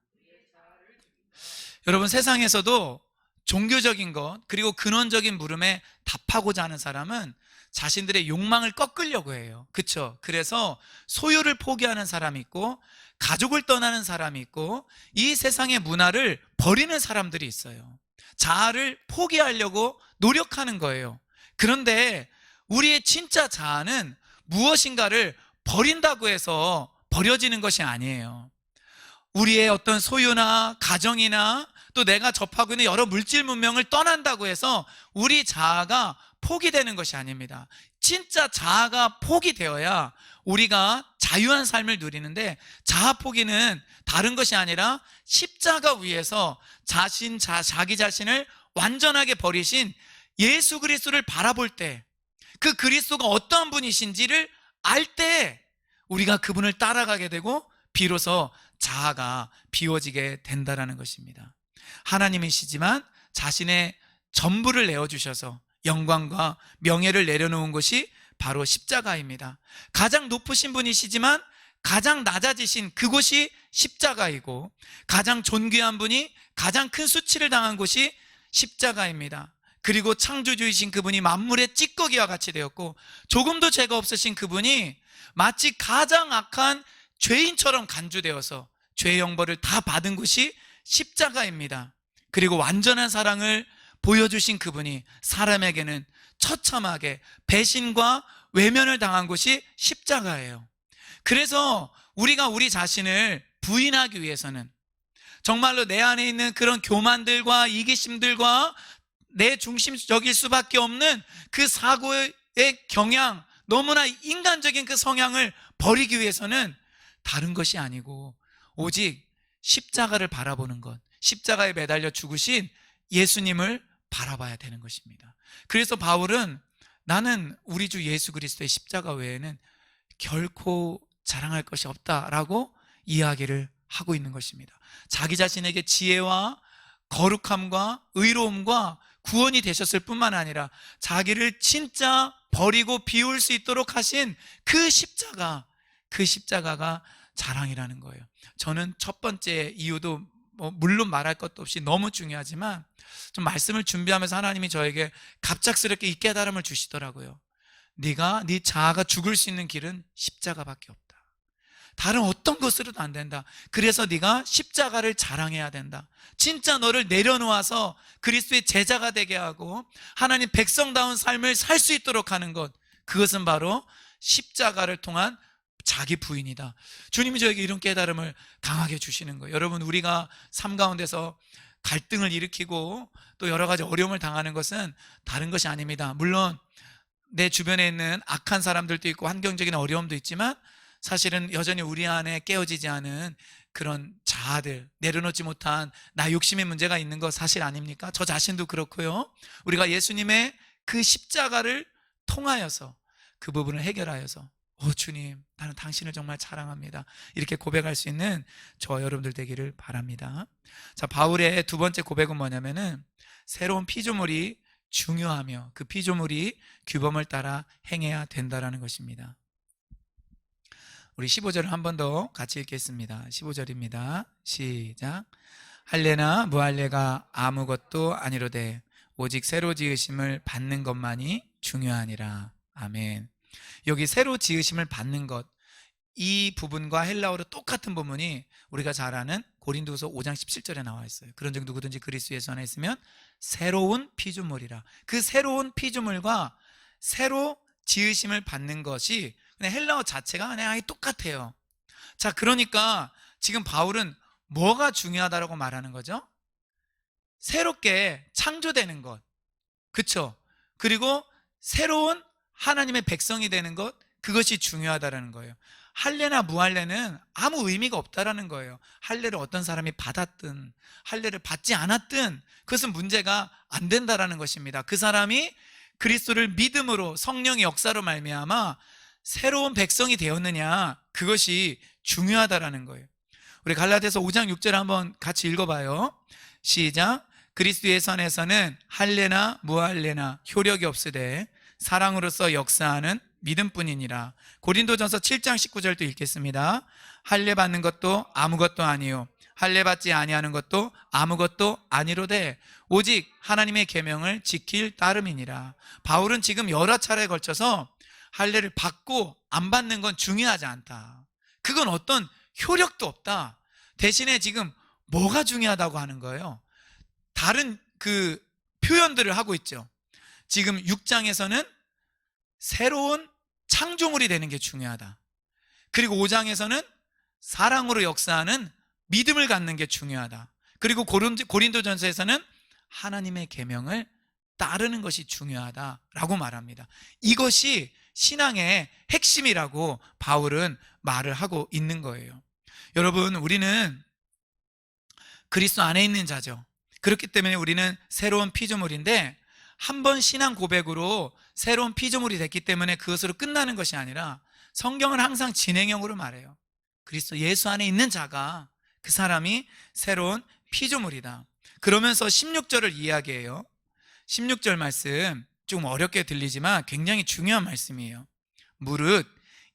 여러분, 세상에서도 종교적인 것 그리고 근원적인 물음에 답하고자 하는 사람은 자신들의 욕망을 꺾으려고 해요. 그렇죠? 그래서 소유를 포기하는 사람이 있고 가족을 떠나는 사람이 있고 이 세상의 문화를 버리는 사람들이 있어요. 자아를 포기하려고 노력하는 거예요. 그런데 우리의 진짜 자아는 무엇인가를 버린다고 해서 버려지는 것이 아니에요. 우리의 어떤 소유나 가정이나 또 내가 접하고 있는 여러 물질 문명을 떠난다고 해서 우리 자아가 포기되는 것이 아닙니다. 진짜 자아가 포기되어야 우리가 자유한 삶을 누리는데, 자아 포기는 다른 것이 아니라 십자가 위에서 자기 자신을 완전하게 버리신 예수 그리스도를 바라볼 때, 그 그리스도가 어떠한 분이신지를 알 때 우리가 그분을 따라가게 되고 비로소 자아가 비워지게 된다라는 것입니다. 하나님이시지만 자신의 전부를 내어주셔서 영광과 명예를 내려놓은 것이 바로 십자가입니다. 가장 높으신 분이시지만 가장 낮아지신 그곳이 십자가이고, 가장 존귀한 분이 가장 큰 수치를 당한 곳이 십자가입니다. 그리고 창조주이신 그분이 만물의 찌꺼기와 같이 되었고, 조금도 죄가 없으신 그분이 마치 가장 악한 죄인처럼 간주되어서 죄의 형벌을 다 받은 것이 십자가입니다. 그리고 완전한 사랑을 보여주신 그분이 사람에게는 처참하게 배신과 외면을 당한 것이 십자가예요. 그래서 우리가 우리 자신을 부인하기 위해서는, 정말로 내 안에 있는 그런 교만들과 이기심들과 내 중심적일 수밖에 없는 그 사고의 경향, 너무나 인간적인 그 성향을 버리기 위해서는 다른 것이 아니고 오직 십자가를 바라보는 것, 십자가에 매달려 죽으신 예수님을 바라봐야 되는 것입니다. 그래서 바울은 나는 우리 주 예수 그리스도의 십자가 외에는 결코 자랑할 것이 없다라고 이야기를 하고 있는 것입니다. 자기 자신에게 지혜와 거룩함과 의로움과 구원이 되셨을 뿐만 아니라 자기를 진짜 버리고 비울 수 있도록 하신 그 십자가가 자랑이라는 거예요. 저는 첫 번째 이유도 물론 말할 것도 없이 너무 중요하지만, 좀 말씀을 준비하면서 하나님이 저에게 갑작스럽게 이 깨달음을 주시더라고요. 네가 네 자아가 죽을 수 있는 길은 십자가밖에 없다. 다른 어떤 것으로도 안 된다. 그래서 네가 십자가를 자랑해야 된다. 진짜 너를 내려놓아서 그리스도의 제자가 되게 하고 하나님 백성다운 삶을 살 수 있도록 하는 것, 그것은 바로 십자가를 통한 자기 부인이다. 주님이 저에게 이런 깨달음을 강하게 주시는 거예요. 여러분, 우리가 삶 가운데서 갈등을 일으키고 또 여러 가지 어려움을 당하는 것은 다른 것이 아닙니다. 물론 내 주변에 있는 악한 사람들도 있고 환경적인 어려움도 있지만, 사실은 여전히 우리 안에 깨어지지 않은 그런 자아들, 내려놓지 못한 나 욕심의 문제가 있는 거 사실 아닙니까? 저 자신도 그렇고요. 우리가 예수님의 그 십자가를 통하여서 그 부분을 해결하여서 주님, 나는 당신을 정말 사랑합니다, 이렇게 고백할 수 있는 저와 여러분들 되기를 바랍니다. 자, 바울의 두 번째 고백은 뭐냐면은 새로운 피조물이 중요하며 그 피조물이 규범을 따라 행해야 된다라는 것입니다. 우리 15절을 한 번 더 같이 읽겠습니다. 15절입니다. 시작. 할례나 무할례가 아무것도 아니로되 오직 새로 지으심을 받는 것만이 중요하니라. 아멘. 여기 새로 지으심을 받는 것, 이 부분과 헬라어로 똑같은 부분이 우리가 잘 아는 고린도서 5장 17절에 나와 있어요. 그런 즉 누구든지 그리스도 예수 안에 있으면 새로운 피조물이라. 그 새로운 피조물과 새로 지으심을 받는 것이 그냥 헬라어 자체가 그냥 아예 똑같아요. 자, 그러니까 지금 바울은 뭐가 중요하다고 말하는 거죠? 새롭게 창조되는 것, 그쵸? 그리고 새로운 하나님의 백성이 되는 것, 그것이 중요하다는 거예요. 할례나 무할례는 아무 의미가 없다라는 거예요. 할례를 어떤 사람이 받았든 할례를 받지 않았든 그것은 문제가 안 된다라는 것입니다. 그 사람이 그리스도를 믿음으로 성령의 역사로 말미암아 새로운 백성이 되었느냐, 그것이 중요하다라는 거예요. 우리 갈라디아서 5장 6절 한번 같이 읽어봐요. 시작. 그리스도 예수 안에서는 할례나 무할례나 효력이 없으되 사랑으로서 역사하는 믿음뿐이니라. 고린도전서 7장 19절도 읽겠습니다. 할례 받는 것도 아무것도 아니요 할례 받지 아니하는 것도 아무것도 아니로되 오직 하나님의 계명을 지킬 따름이니라. 바울은 지금 여러 차례에 걸쳐서 할례를 받고 안 받는 건 중요하지 않다, 그건 어떤 효력도 없다, 대신에 지금 뭐가 중요하다고 하는 거예요? 다른 그 표현들을 하고 있죠. 지금 6장에서는 새로운 창조물이 되는 게 중요하다. 그리고 5장에서는 사랑으로 역사하는 믿음을 갖는 게 중요하다. 그리고 고린도전서에서는 하나님의 계명을 따르는 것이 중요하다라고 말합니다. 이것이 신앙의 핵심이라고 바울은 말을 하고 있는 거예요. 여러분, 우리는 그리스도 안에 있는 자죠. 그렇기 때문에 우리는 새로운 피조물인데, 한 번 신앙 고백으로 새로운 피조물이 됐기 때문에 그것으로 끝나는 것이 아니라 성경은 항상 진행형으로 말해요. 그리스도 예수 안에 있는 자가, 그 사람이 새로운 피조물이다. 그러면서 16절을 이야기해요. 16절 말씀 좀 어렵게 들리지만 굉장히 중요한 말씀이에요. 무릇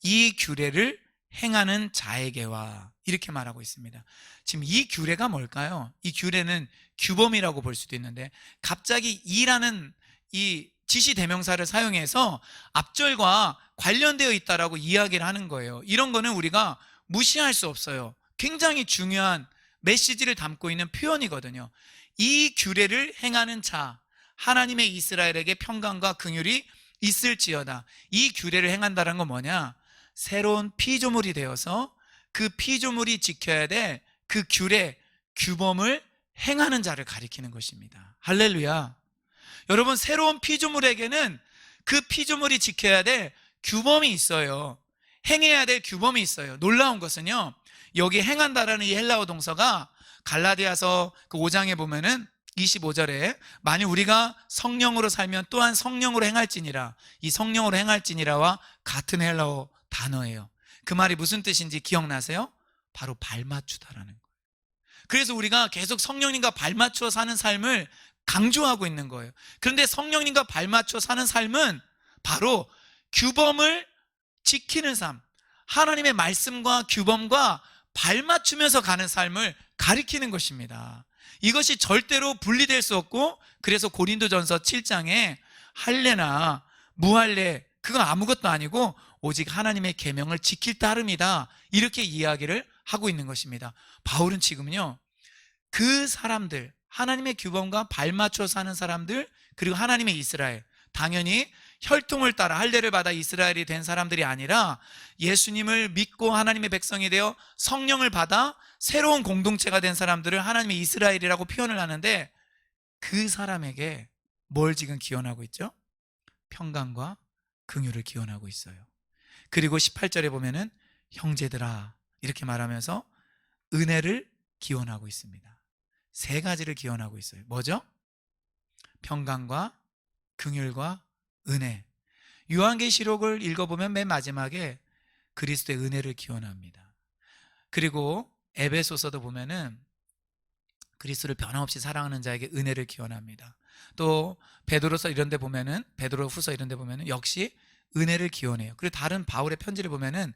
이 규례를 행하는 자에게와 이렇게 말하고 있습니다. 지금 이 규례가 뭘까요? 이 규례는 규범이라고 볼 수도 있는데 갑자기 이라는 이 지시 대명사를 사용해서 앞절과 관련되어 있다라고 이야기를 하는 거예요. 이런 거는 우리가 무시할 수 없어요. 굉장히 중요한 메시지를 담고 있는 표현이거든요. 이 규례를 행하는 자, 하나님의 이스라엘에게 평강과 긍휼이 있을지어다. 이 규례를 행한다는 건 뭐냐? 새로운 피조물이 되어서 그 피조물이 지켜야 될 그 규례, 규범을 행하는 자를 가리키는 것입니다. 할렐루야. 여러분, 새로운 피조물에게는 그 피조물이 지켜야 될 규범이 있어요. 행해야 될 규범이 있어요. 놀라운 것은요, 여기 행한다라는 이 헬라어 동사가 갈라디아서 그 5장에 보면은 25절에 만일 우리가 성령으로 살면 또한 성령으로 행할지니라, 이 성령으로 행할지니라와 같은 헬라어 단어예요. 그 말이 무슨 뜻인지 기억나세요? 바로 발맞추다라는 거예요. 그래서 우리가 계속 성령님과 발맞추어 사는 삶을 강조하고 있는 거예요. 그런데 성령님과 발맞추어 사는 삶은 바로 규범을 지키는 삶, 하나님의 말씀과 규범과 발맞추면서 가는 삶을 가리키는 것입니다. 이것이 절대로 분리될 수 없고, 그래서 고린도전서 7장에 할례나 무할례 그건 아무것도 아니고 오직 하나님의 계명을 지킬 따름이다, 이렇게 이야기를 하고 있는 것입니다. 바울은 지금요, 그 사람들, 하나님의 규범과 발맞춰 사는 사람들, 그리고 하나님의 이스라엘, 당연히 혈통을 따라 할례를 받아 이스라엘이 된 사람들이 아니라 예수님을 믿고 하나님의 백성이 되어 성령을 받아 새로운 공동체가 된 사람들을 하나님의 이스라엘이라고 표현을 하는데, 그 사람에게 뭘 지금 기원하고 있죠? 평강과 긍휼을 기원하고 있어요. 그리고 18절에 보면은 형제들아 이렇게 말하면서 은혜를 기원하고 있습니다. 세 가지를 기원하고 있어요. 뭐죠? 평강과 긍휼과 은혜. 요한계시록을 읽어보면 맨 마지막에 그리스도의 은혜를 기원합니다. 그리고 에베소서도 보면은 그리스도를 변함없이 사랑하는 자에게 은혜를 기원합니다. 또 베드로서 이런 데 보면은, 베드로 후서 이런 데 보면은 역시 은혜를 기원해요. 그리고 다른 바울의 편지를 보면은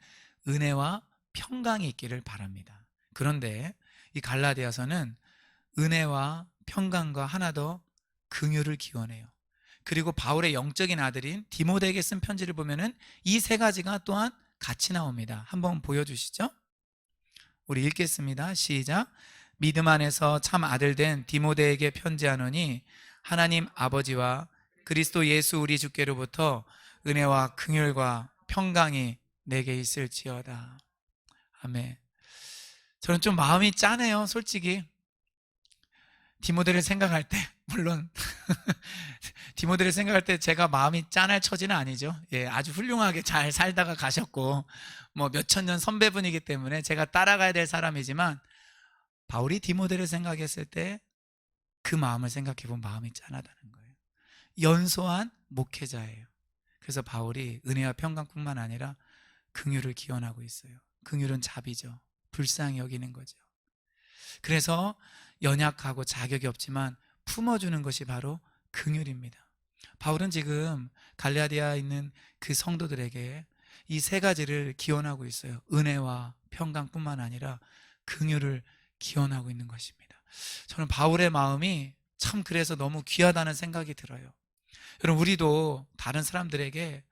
은혜와 평강이 있기를 바랍니다. 그런데 이 갈라디아서는 은혜와 평강과 하나 더 긍휼을 기원해요. 그리고 바울의 영적인 아들인 디모데에게 쓴 편지를 보면은 이 세 가지가 또한 같이 나옵니다. 한번 보여주시죠. 우리 읽겠습니다. 시작. 믿음 안에서 참 아들 된 디모데에게 편지하노니 하나님 아버지와 그리스도 예수 우리 주께로부터 은혜와 긍휼과 평강이 내게 있을지어다. 아멘. 저는 좀 마음이 짠해요, 솔직히. 디모데를 생각할 때, 물론 디모데를 생각할 때 제가 마음이 짠할 처지는 아니죠. 예, 아주 훌륭하게 잘 살다가 가셨고 뭐 몇천 년 선배분이기 때문에 제가 따라가야 될 사람이지만, 바울이 디모데를 생각했을 때 그 마음을 생각해 보면 마음이 짠하다는 거예요. 연소한 목회자예요. 그래서 바울이 은혜와 평강뿐만 아니라 긍휼을 기원하고 있어요. 긍휼은 자비죠. 불쌍히 여기는 거죠. 그래서 연약하고 자격이 없지만 품어주는 것이 바로 긍휼입니다. 바울은 지금 갈라디아에 있는 그 성도들에게 이 세 가지를 기원하고 있어요. 은혜와 평강뿐만 아니라 긍휼을 기원하고 있는 것입니다. 저는 바울의 마음이 참 그래서 너무 귀하다는 생각이 들어요. 여러분, 우리도 다른 사람들에게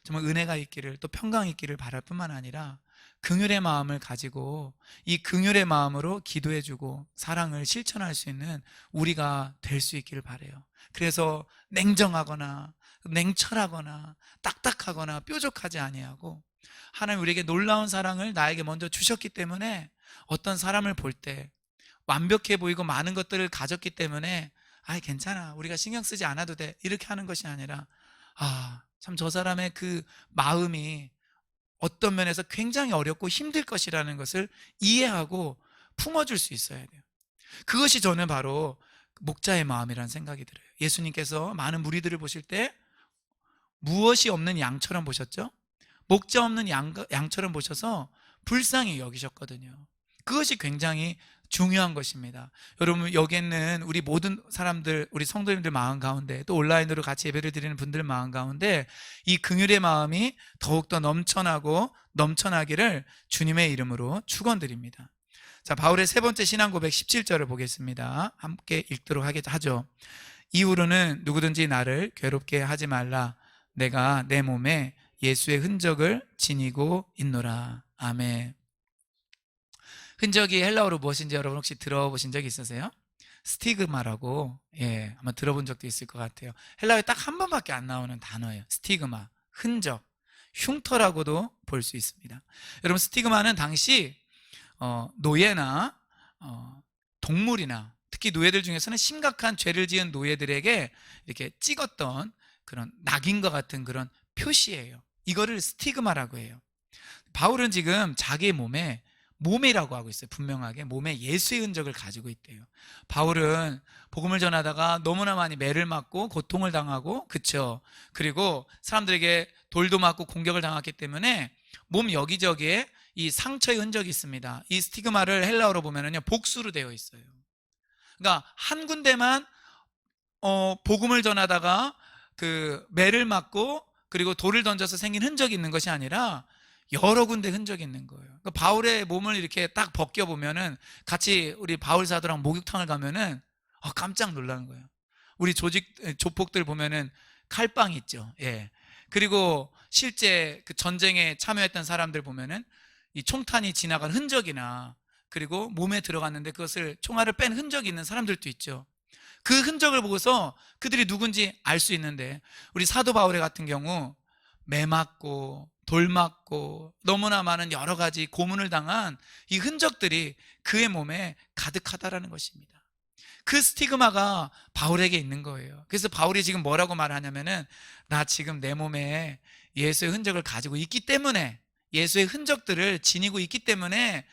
정말 은혜가 있기를, 또 평강이 있기를 바랄 뿐만 아니라 긍휼의 마음을 가지고 이 긍휼의 마음으로 기도해주고 사랑을 실천할 수 있는 우리가 될 수 있기를 바라요. 그래서 냉정하거나 냉철하거나 딱딱하거나 뾰족하지 아니하고, 하나님 우리에게 놀라운 사랑을 나에게 먼저 주셨기 때문에 어떤 사람을 볼 때 완벽해 보이고 많은 것들을 가졌기 때문에 괜찮아, 우리가 신경 쓰지 않아도 돼, 이렇게 하는 것이 아니라 참 저 사람의 그 마음이 어떤 면에서 굉장히 어렵고 힘들 것이라는 것을 이해하고 품어줄 수 있어야 돼요. 그것이 저는 바로 목자의 마음이라는 생각이 들어요. 예수님께서 많은 무리들을 보실 때 무엇이 없는 양처럼 보셨죠? 목자 없는 양처럼 보셔서 불쌍히 여기셨거든요. 그것이 굉장히 중요한 것입니다. 여러분, 여기 있는 우리 모든 사람들, 우리 성도님들 마음 가운데, 또 온라인으로 같이 예배를 드리는 분들 마음 가운데 이 긍휼의 마음이 더욱더 넘쳐나고 넘쳐나기를 주님의 이름으로 축원드립니다. 자, 바울의 세 번째 신앙 고백 17절을 보겠습니다. 함께 읽도록 하죠. 이후로는 누구든지 나를 괴롭게 하지 말라. 내가 내 몸에 예수의 흔적을 지니고 있노라. 아멘. 흔적이 헬라어로 무엇인지 여러분 혹시 들어보신 적이 있으세요? 스티그마라고, 아마 들어본 적도 있을 것 같아요. 헬라어에 딱 한 번밖에 안 나오는 단어예요. 스티그마, 흔적, 흉터라고도 볼 수 있습니다. 여러분, 스티그마는 당시 노예나 동물이나 특히 노예들 중에서는 심각한 죄를 지은 노예들에게 이렇게 찍었던 그런 낙인과 같은 그런 표시예요. 이거를 스티그마라고 해요. 바울은 지금 자기의 몸이라고 하고 있어요. 분명하게 몸에 예수의 흔적을 가지고 있대요. 바울은 복음을 전하다가 너무나 많이 매를 맞고 고통을 당하고, 그쵸? 그리고 사람들에게 돌도 맞고 공격을 당했기 때문에 몸 여기저기에 이 상처의 흔적이 있습니다. 이 스티그마를 헬라어로 보면은요, 복수로 되어 있어요. 그러니까 한 군데만 복음을 전하다가 그 매를 맞고 그리고 돌을 던져서 생긴 흔적이 있는 것이 아니라 여러 군데 흔적이 있는 거예요. 그러니까 바울의 몸을 이렇게 딱 벗겨보면은, 같이 우리 바울 사도랑 목욕탕을 가면은 깜짝 놀라는 거예요. 우리 조폭들 보면은 칼빵 있죠. 그리고 실제 그 전쟁에 참여했던 사람들 보면은 이 총탄이 지나간 흔적이나, 그리고 몸에 들어갔는데 그것을 총알을 뺀 흔적이 있는 사람들도 있죠. 그 흔적을 보고서 그들이 누군지 알 수 있는데, 우리 사도 바울의 같은 경우 매 맞고 돌 맞고 너무나 많은 여러 가지 고문을 당한 이 흔적들이 그의 몸에 가득하다라는 것입니다. 그 스티그마가 바울에게 있는 거예요. 그래서 바울이 지금 뭐라고 말하냐면은, 나 지금 내 몸에 예수의 흔적을 가지고 있기 때문에, 예수의 흔적들을 지니고 있기 때문에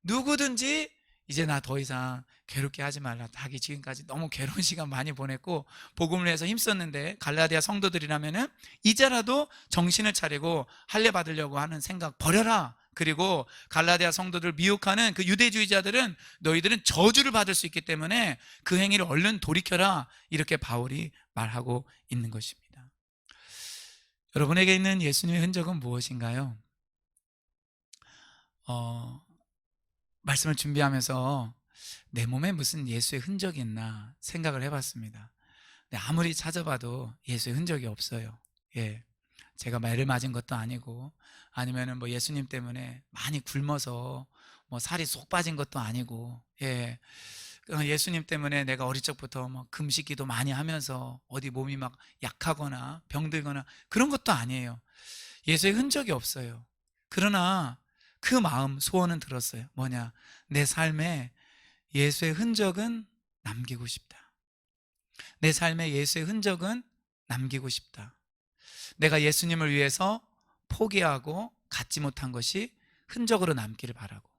누구든지 이제 나 더 이상 괴롭게 하지 말라. 자기 지금까지 너무 괴로운 시간 많이 보냈고 복음을 위해서 힘썼는데, 갈라디아 성도들이라면은 이제라도 정신을 차리고 할례 받으려고 하는 생각 버려라. 그리고 갈라디아 성도들 미혹하는 그 유대주의자들은 너희들은 저주를 받을 수 있기 때문에 그 행위를 얼른 돌이켜라. 이렇게 바울이 말하고 있는 것입니다. 여러분에게 있는 예수님의 흔적은 무엇인가요? 말씀을 준비하면서 내 몸에 무슨 예수의 흔적이 있나 생각을 해봤습니다. 근데 아무리 찾아봐도 예수의 흔적이 없어요. 제가 매를 맞은 것도 아니고, 아니면은 뭐 예수님 때문에 많이 굶어서 뭐 살이 쏙 빠진 것도 아니고, 예수님 때문에 내가 어릴 적부터 뭐 금식기도 많이 하면서 어디 몸이 막 약하거나 병들거나 그런 것도 아니에요. 예수의 흔적이 없어요. 그러나 그 마음, 소원은 들었어요. 뭐냐? 내 삶에 예수의 흔적은 남기고 싶다. 내 삶에 예수의 흔적은 남기고 싶다. 내가 예수님을 위해서 포기하고 갖지 못한 것이 흔적으로 남기를 바라고,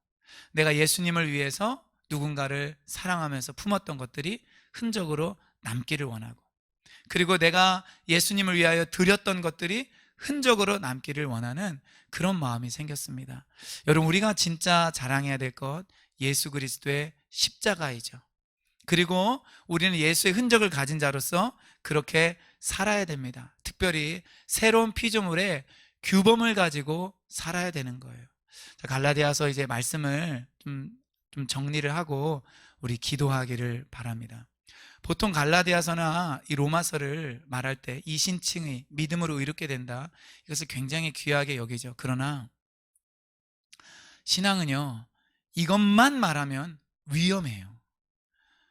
내가 예수님을 위해서 누군가를 사랑하면서 품었던 것들이 흔적으로 남기를 원하고, 그리고 내가 예수님을 위하여 드렸던 것들이 흔적으로 남기를 원하는 그런 마음이 생겼습니다. 여러분, 우리가 진짜 자랑해야 될 것, 예수 그리스도의 십자가이죠. 그리고 우리는 예수의 흔적을 가진 자로서 그렇게 살아야 됩니다. 특별히 새로운 피조물의 규범을 가지고 살아야 되는 거예요. 갈라디아서 이제 말씀을 좀 정리를 하고 우리 기도하기를 바랍니다. 보통 갈라디아서나 이 로마서를 말할 때 이신칭의 믿음으로 이롭게 된다, 이것을 굉장히 귀하게 여기죠. 그러나 신앙은요, 이것만 말하면 위험해요.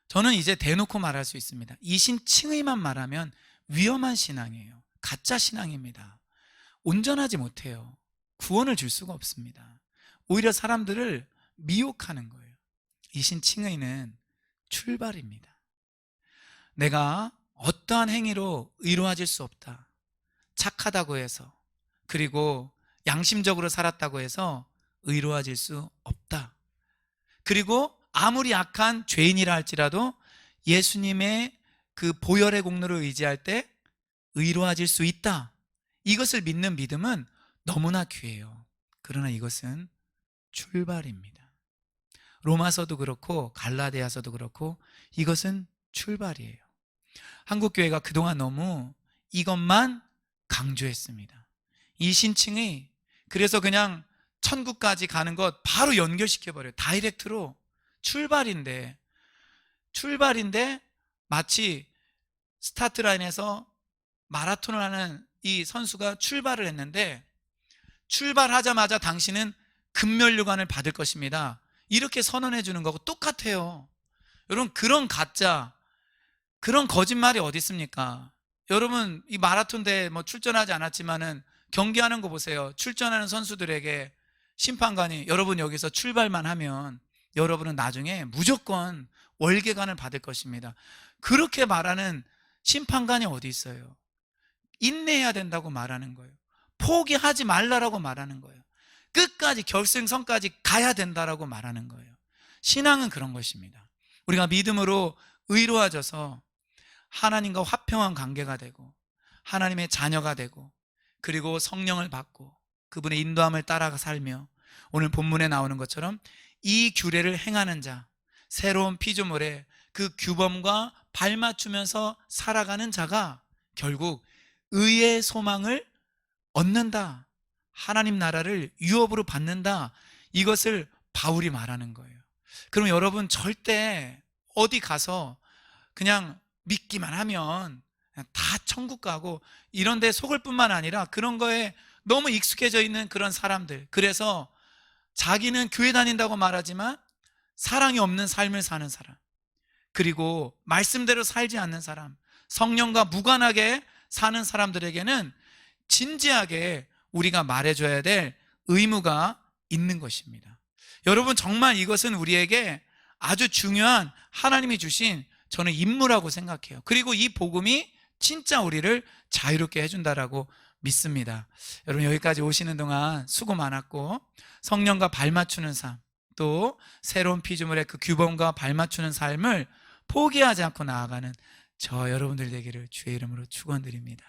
저는 이제 대놓고 말할 수 있습니다. 이신칭의만 말하면 위험한 신앙이에요. 가짜 신앙입니다. 온전하지 못해요. 구원을 줄 수가 없습니다. 오히려 사람들을 미혹하는 거예요. 이신칭의는 출발입니다. 내가 어떠한 행위로 의로워질 수 없다. 착하다고 해서, 그리고 양심적으로 살았다고 해서 의로워질 수 없다. 그리고 아무리 악한 죄인이라 할지라도 예수님의 그 보혈의 공로를 의지할 때 의로워질 수 있다. 이것을 믿는 믿음은 너무나 귀해요. 그러나 이것은 출발입니다. 로마서도 그렇고 갈라디아서도 그렇고 이것은 출발이에요. 한국교회가 그동안 너무 이것만 강조했습니다. 이 신칭이 그래서 그냥 천국까지 가는 것 바로 연결시켜버려요. 다이렉트로 출발인데 마치 스타트라인에서 마라톤을 하는 이 선수가 출발을 했는데 출발하자마자 당신은 금면류관을 받을 것입니다. 이렇게 선언해 주는 거하고 똑같아요. 여러분, 그런 가짜, 그런 거짓말이 어디 있습니까? 여러분, 이 마라톤 대회 출전하지 않았지만은 경기하는 거 보세요. 출전하는 선수들에게 심판관이 여러분 여기서 출발만 하면 여러분은 나중에 무조건 월계관을 받을 것입니다. 그렇게 말하는 심판관이 어디 있어요? 인내해야 된다고 말하는 거예요. 포기하지 말라라고 말하는 거예요. 끝까지 결승선까지 가야 된다라고 말하는 거예요. 신앙은 그런 것입니다. 우리가 믿음으로 의로워져서 하나님과 화평한 관계가 되고 하나님의 자녀가 되고 그리고 성령을 받고 그분의 인도함을 따라가 살며 오늘 본문에 나오는 것처럼 이 규례를 행하는 자, 새로운 피조물에 그 규범과 발맞추면서 살아가는 자가 결국 의의 소망을 얻는다, 하나님 나라를 유업으로 받는다, 이것을 바울이 말하는 거예요. 그럼 여러분 절대 어디 가서 그냥 믿기만 하면 그냥 다 천국 가고 이런 데 속을 뿐만 아니라 그런 거에 너무 익숙해져 있는 그런 사람들, 그래서 자기는 교회 다닌다고 말하지만 사랑이 없는 삶을 사는 사람, 그리고 말씀대로 살지 않는 사람, 성령과 무관하게 사는 사람들에게는 진지하게 우리가 말해줘야 될 의무가 있는 것입니다. 여러분, 정말 이것은 우리에게 아주 중요한 하나님이 주신 저는 임무라고 생각해요. 그리고 이 복음이 진짜 우리를 자유롭게 해준다라고 믿습니다. 여러분, 여기까지 오시는 동안 수고 많았고 성령과 발맞추는 삶, 또 새로운 피조물의 그 규범과 발맞추는 삶을 포기하지 않고 나아가는 저 여러분들 되기를 주의 이름으로 축원드립니다.